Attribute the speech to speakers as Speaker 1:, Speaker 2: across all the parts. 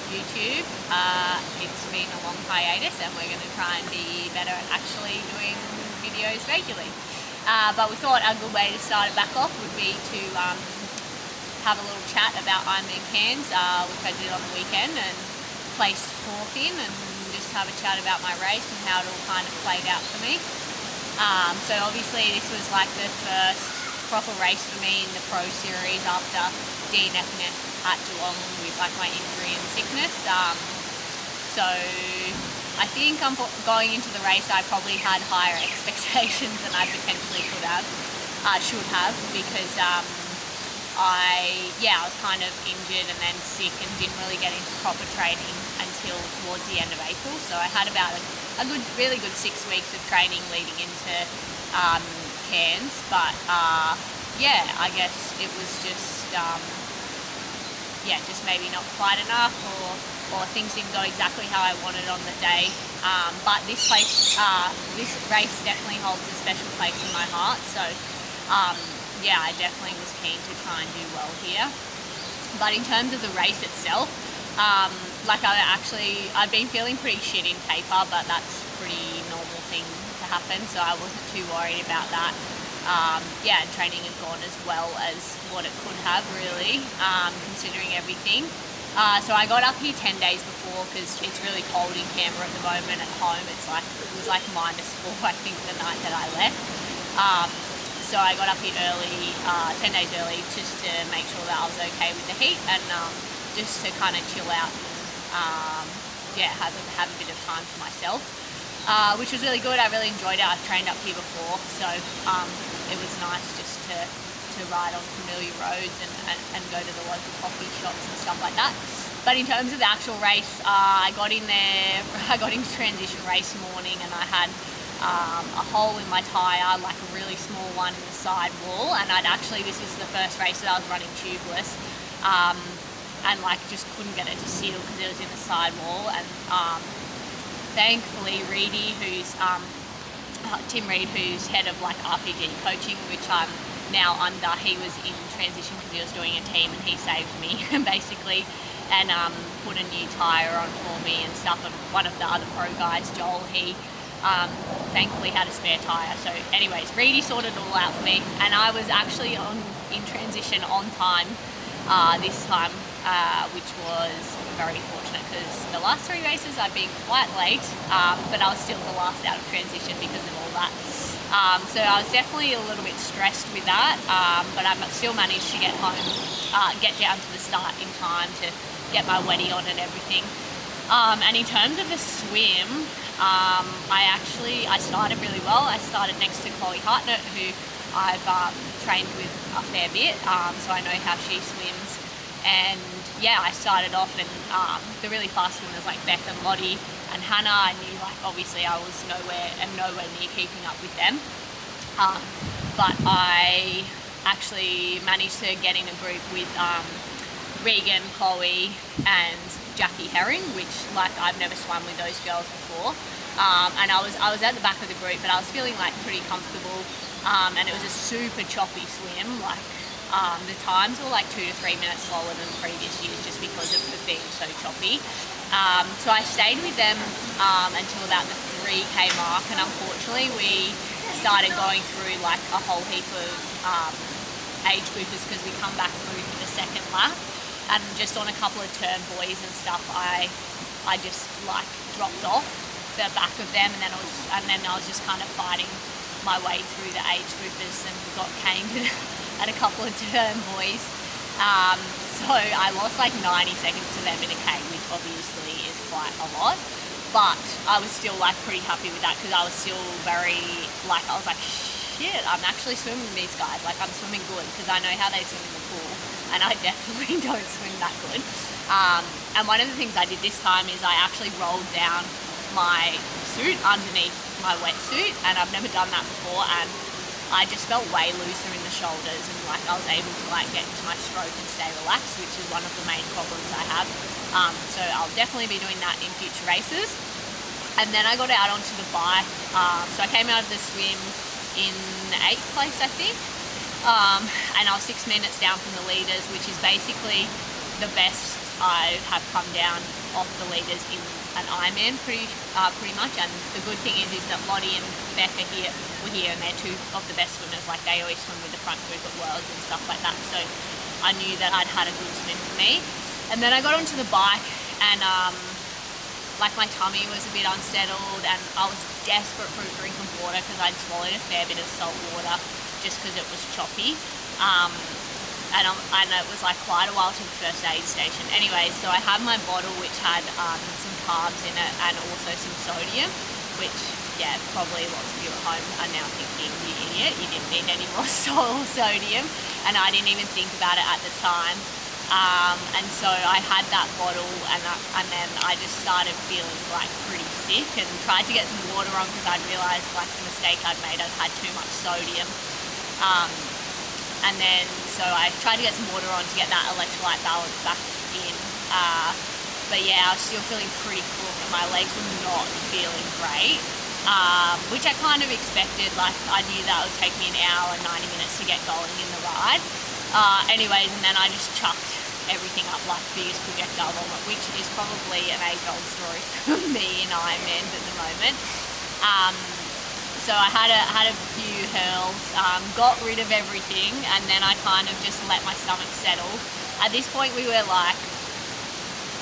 Speaker 1: YouTube. It's been a long hiatus and we're going to try and be better at actually doing videos regularly. But we thought a good way to start it back off would be to have a little chat about Ironman Cairns, which I did on the weekend and placed fourth in, and just have a chat about my race and how it all kind of played out for me. So obviously this was like the first proper race for me in the pro series after DNFing it at Geelong with like my injury and sickness. So I think going into the race I probably had higher expectations than I potentially should have, because I was kind of injured and then sick and didn't really get into proper training until towards the end of April. So I had about a really good 6 weeks of training leading into Cairns, but I guess it was just just maybe not quite enough, or things didn't go exactly how I wanted on the day. But this race definitely holds a special place in my heart. So I definitely was keen to try and do well here. But in terms of the race itself, I'd been feeling pretty shit in taper, but that's a pretty normal thing to happen, so I wasn't too worried about that. And training had gone as well as what it could have, really, considering everything. So I got up here 10 days before because it's really cold in Canberra at the moment. At home it was like -4 I think the night that I left. So I got up here early, 10 days early, just to make sure that I was okay with the heat and just to kind of chill out, have a bit of time for myself, which was really good. I really enjoyed it. I've trained up here before, so it was nice just to ride on familiar roads and go to the local coffee shops and stuff like that. But in terms of the actual race, I got into transition race morning and I had a hole in my tyre, like a really small one in the side wall, and this was the first race that I was running tubeless, and just couldn't get it to seal because it was in the side wall. And thankfully Tim Reed, who's head of RPG coaching, which I'm now under, he was in transition because he was doing a team, and he saved me basically, and put a new tyre on for me and stuff. And one of the other pro guys, Joel, he thankfully had a spare tyre. So anyways, Reedy sorted it all out for me, and I was actually in transition on time this time, which was very fortunate because the last 3 races I've been quite late, but I was still the last out of transition because of all that. So I was definitely a little bit stressed with that, but I still managed to get home, get down to the start in time to get my wetty on and everything. And in terms of the swim, I started really well. I started next to Chloe Hartnett, who I've trained with a fair bit, so I know how she swims. And I started off, and the really fast swimmers like Beth and Lottie and Hannah, I knew obviously I was nowhere near keeping up with them. But I actually managed to get in a group with Regan, Chloe and Jackie Herring, which I've never swum with those girls before. And I was at the back of the group, but I was feeling pretty comfortable, and it was a super choppy swim. The times were 2 to 3 minutes slower than previous years just because of it being so choppy. So I stayed with them until about the 3K mark, and unfortunately we started going through a whole heap of age groupers because we come back through for the second lap, and just on a couple of turn buoys and stuff I just dropped off the back of them, and then I was just kind of fighting my way through the age groupers and got caned at a couple of turn buoys. So I lost 90 seconds to them in a K, which obviously is quite a lot, but I was still pretty happy with that because I was still very I was shit, I'm actually swimming with these guys, I'm swimming good, because I know how they swim in the pool and I definitely don't swim that good. And one of the things I did this time is I actually rolled down my suit underneath my wetsuit, and I've never done that before, and I just felt way looser in the shoulders, and I was able to get into my stroke and stay relaxed, which is one of the main problems I have. So I'll definitely be doing that in future races. And then I got out onto the bike. So I came out of the swim in 8th place, I think, and I was 6 minutes down from the leaders, which is basically the best I have come down off the leaders in an Ironman pretty much. And the good thing is that Lottie and Becca were here, and they're two of the best swimmers. Like, they always swim with the front group at Worlds and stuff like that. So I knew that I'd had a good swim for me. And then I got onto the bike, and like, my tummy was a bit unsettled, and I was desperate for a drink of water because I'd swallowed a fair bit of salt water just because it was choppy. And it was like quite a while to the first aid station. Anyway, so I had my bottle which had some carbs in it and also some sodium, which, yeah, probably lots of you at home are now thinking, you idiot, you didn't need any more sodium, and I didn't even think about it at the time. And so I had that bottle, and then I just started feeling like pretty sick, and tried to get some water on because I'd realised, like, the mistake I'd made. I'd had too much sodium. And then, so I tried to get some water on to get that electrolyte balance back in. But yeah, I was still feeling pretty cooked. My legs were not feeling great, which I kind of expected. Like, I knew that would take me an hour and 90 minutes to get going in the ride. Anyways, and then I just chucked everything up like biggest projectile vomit, which is probably an age-old story for me in Ironman at the moment. So I had a few hurls, got rid of everything, and then I kind of just let my stomach settle. At this point we were like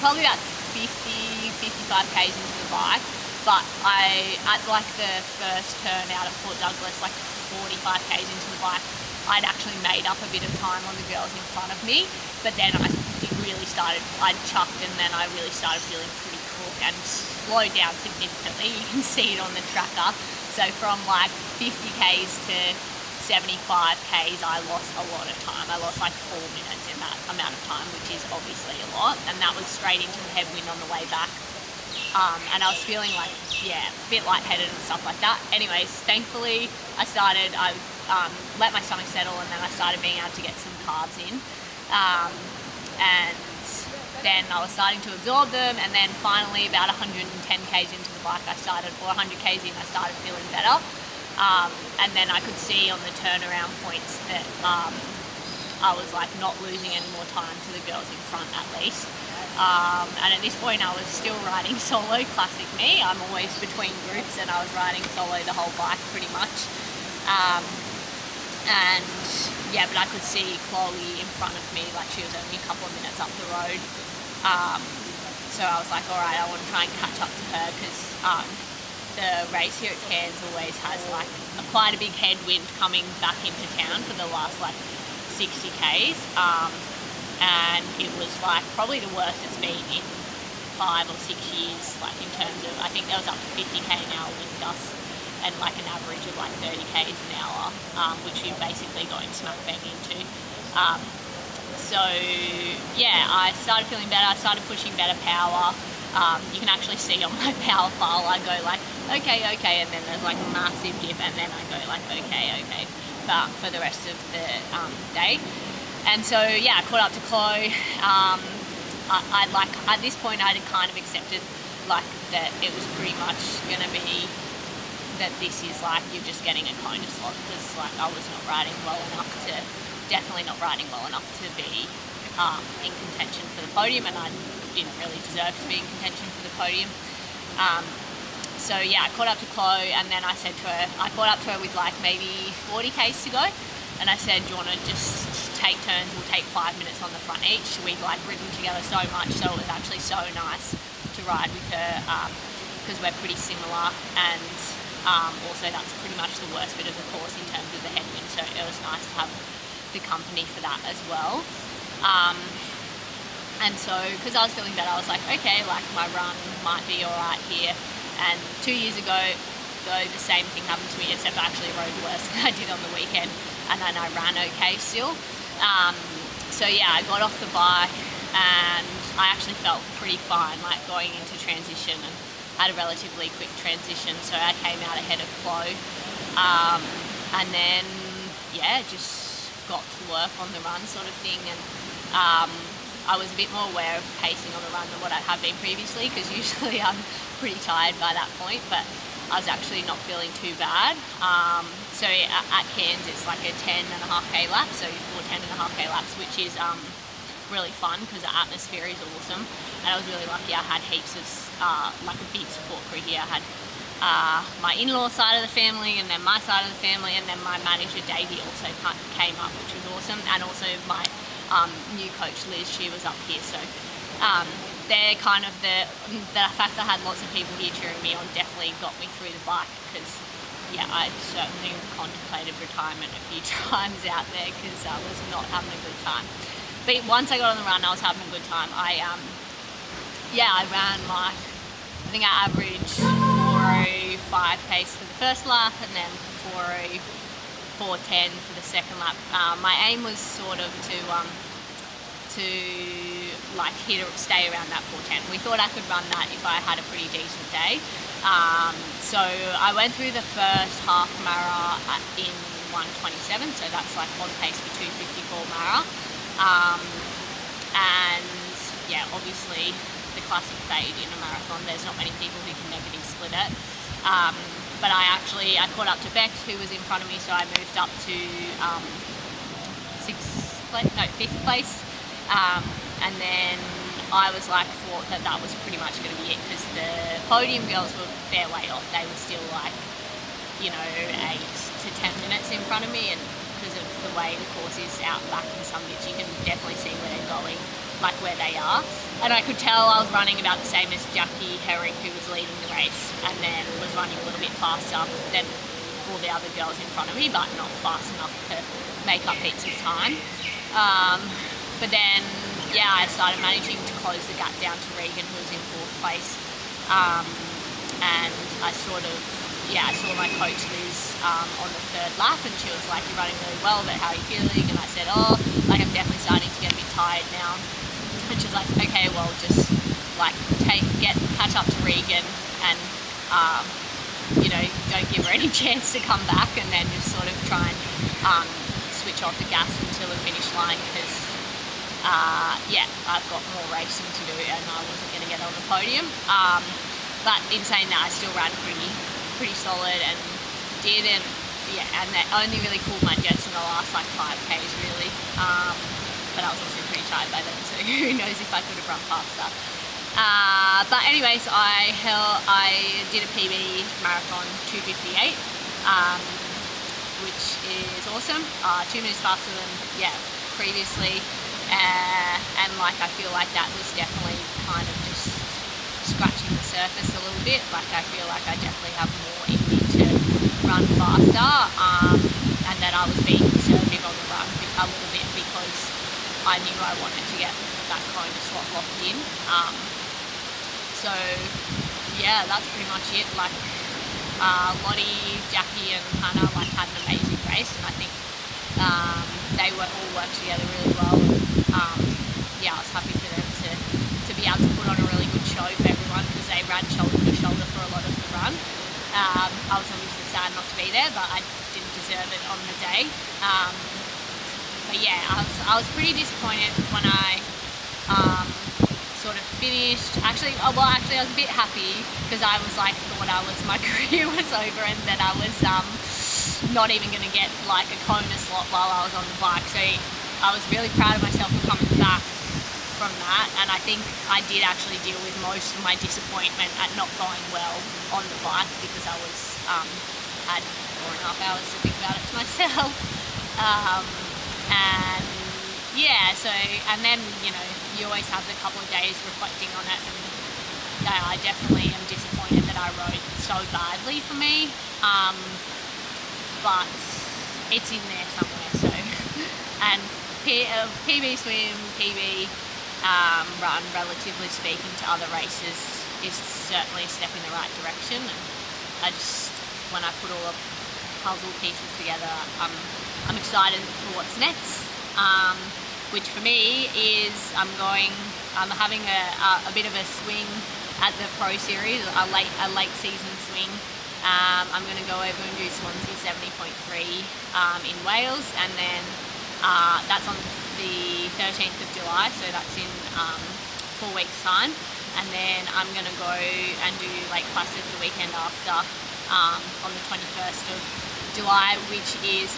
Speaker 1: probably about 55 k's into the bike, but at like the first turn out of Port Douglas, like 45 k's into the bike, I'd actually made up a bit of time on the girls in front of me, but then I chucked, and then I really started feeling pretty cooked and slowed down significantly. You can see it on the tracker. So from like 50 k's to 75 k's, I lost a lot of time. I lost like 4 minutes in that amount of time, which is obviously a lot. And that was straight into the headwind on the way back. And I was feeling like, yeah, a bit lightheaded and stuff like that. Anyways, thankfully I let my stomach settle, and then I started being able to get some carbs in. And then I was starting to absorb them, and then finally about 110 k's into the bike or 100 k's in, I started feeling better. And then I could see on the turnaround points that I was like not losing any more time to the girls in front, at least. And at this point I was still riding solo, classic me. I'm always between groups, and I was riding solo the whole bike pretty much. And yeah, but I could see Chloe in front of me, like she was only a couple of minutes up the road. So I was like, alright, I want to try and catch up to her, because the race here at Cairns always has like quite a big headwind coming back into town for the last like 60 k's. And it was like probably the worst it's been in 5 or 6 years, like in terms of, I think there was up to 50 k an hour wind gusts, and like an average of like 30 k's an hour, which you're basically going smack bang into. So yeah, I started feeling better. I started pushing better power. You can actually see on my power file, I go like, okay, and then there's like a massive dip, and then I go like, okay, for the rest of the day. And so yeah, I caught up to Chloe. I'd like, at this point I'd kind of accepted like that it was pretty much gonna be that this is like, you're just getting a cone of slot, because like I was definitely not riding well enough to be in contention for the podium, and I didn't really deserve to be in contention for the podium. So yeah, I caught up to Chloe, and then I caught up to her with like maybe 40 k's to go, and I said, do you want to just take turns? We'll take 5 minutes on the front each. We've like ridden together so much, so it was actually so nice to ride with her, because we're pretty similar, and also that's pretty much the worst bit of the course in terms of the headwind, so it was nice to have the company for that as well. And so, because I was feeling better, I was like, okay, like my run might be alright here. And 2 years ago, though, the same thing happened to me, except I actually rode worse than I did on the weekend, and then I ran okay still. So yeah, I got off the bike, and I actually felt pretty fine, like going into transition, and had a relatively quick transition, so I came out ahead of Chloe. And then yeah, just got to work on the run sort of thing, and I was a bit more aware of pacing on the run than what I have been previously, because usually I'm pretty tired by that point, but I was actually not feeling too bad. So at Cairns it's like a 10.5k lap, so 10.5k laps, which is really fun because the atmosphere is awesome, and I was really lucky. I had heaps of like a big support crew here. I had my in-law side of the family, and then my side of the family, and then my manager Davey also came up, which was awesome, and also my new coach Liz, she was up here. So they're kind of the fact that I had lots of people here cheering me on definitely got me through the bike, because yeah, I certainly contemplated retirement a few times out there because I was not having a good time. But once I got on the run, I was having a good time. I ran like, I think I averaged 4:05 pace for the first lap, and then 4:10 for the second lap. My aim was sort of to like stay around that 4:10. We thought I could run that if I had a pretty decent day. So I went through the first half mara in 1:27, so that's like on pace for 2:54 mara. And yeah, obviously the classic fade in a marathon, there's not many people who can negative split it. But I caught up to Beck, who was in front of me, so I moved up to fifth place. And then I was like, thought that was pretty much going to be it, because the podium girls were a fair way off. They were still like, 8 to 10 minutes in front of me, and because of the way the course is out back in some bits, you can definitely see where they're going, like where they are. And I could tell I was running about the same as Jackie Herrick, who was leading the race, and then was running a little bit faster than all the other girls in front of me, but not fast enough to make up heaps of time. But then, I started managing to close the gap down to Regan, who was in 4th place. And I saw my coach Liz on the 3rd lap, and she was like, "You're running really well, but how are you feeling?" And I said, "I'm definitely starting to get a bit tired now." And she was like, "Okay, well, just like catch up to Regan, and don't give her any chance to come back, and then just sort of try and switch off the gas until the finish line, because I've got more racing to do, and I wasn't going to get on the podium." But in saying that, I still ran pretty solid, and that only really cooled my jets in the last like 5Ks really. But I was also pretty tired by then, so who knows if I could have run faster. But anyways, I did a PB marathon 2:58, which is awesome. 2 minutes faster than previously, and like I feel like that was definitely kind of just scratching the surface a little bit. Like I feel like I definitely have more in me to run faster, and that I was being conservative on the run a little bit, because I knew I wanted to get that kind of slot locked in. So that's pretty much it. Like Lottie, Jackie and Hannah had an amazing race, and I think they all worked together really well. I was happy for them to be able to put on a really good show for everyone, because they ran shoulder to shoulder for a lot of the run. I was obviously sad not to be there, but I didn't deserve it on the day. I was pretty disappointed when I sort of finished. Actually, I was a bit happy, because I was like, thought my career was over, and that I was not even going to get like a Kona slot while I was on the bike. So I was really proud of myself for coming back from that, and I think I did actually deal with most of my disappointment at not going well on the bike, because I was had 4.5 hours to think about it to myself. And then you always have the couple of days reflecting on it, and I definitely am disappointed that I rode so badly for me, but it's in there somewhere. So and PB swim, PB run, relatively speaking to other races, is certainly a step in the right direction. And when I put all the puzzle pieces together, I'm excited for what's next. Which for me is I'm having a bit of a swing at the Pro Series, a late season swing. I'm going to go over and do Swansea 70.3 in Wales, and then that's on the 13th of July, so that's in 4 weeks' time. And then I'm going to go and do Lake Placid the weekend after, on the 21st of July, which is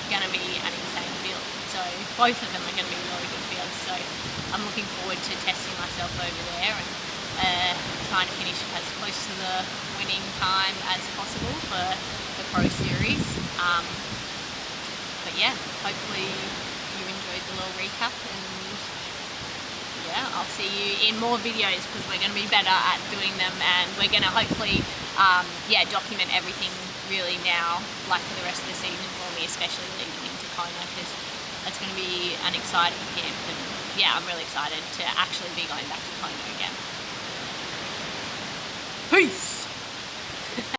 Speaker 1: going to be an insane field. So both of them are going to be really good fields. I'm looking forward to testing myself over there and trying to finish as close to the winning time as possible for the Pro Series. But yeah, hopefully you enjoyed the little recap, and yeah, I'll see you in more videos because we're going to be better at doing them, and we're going to hopefully document everything really now, like for the rest of the season for me, especially leading into Kona, because that's going to be an exciting camp, and yeah, I'm really excited to actually be going back to Kona again. Peace!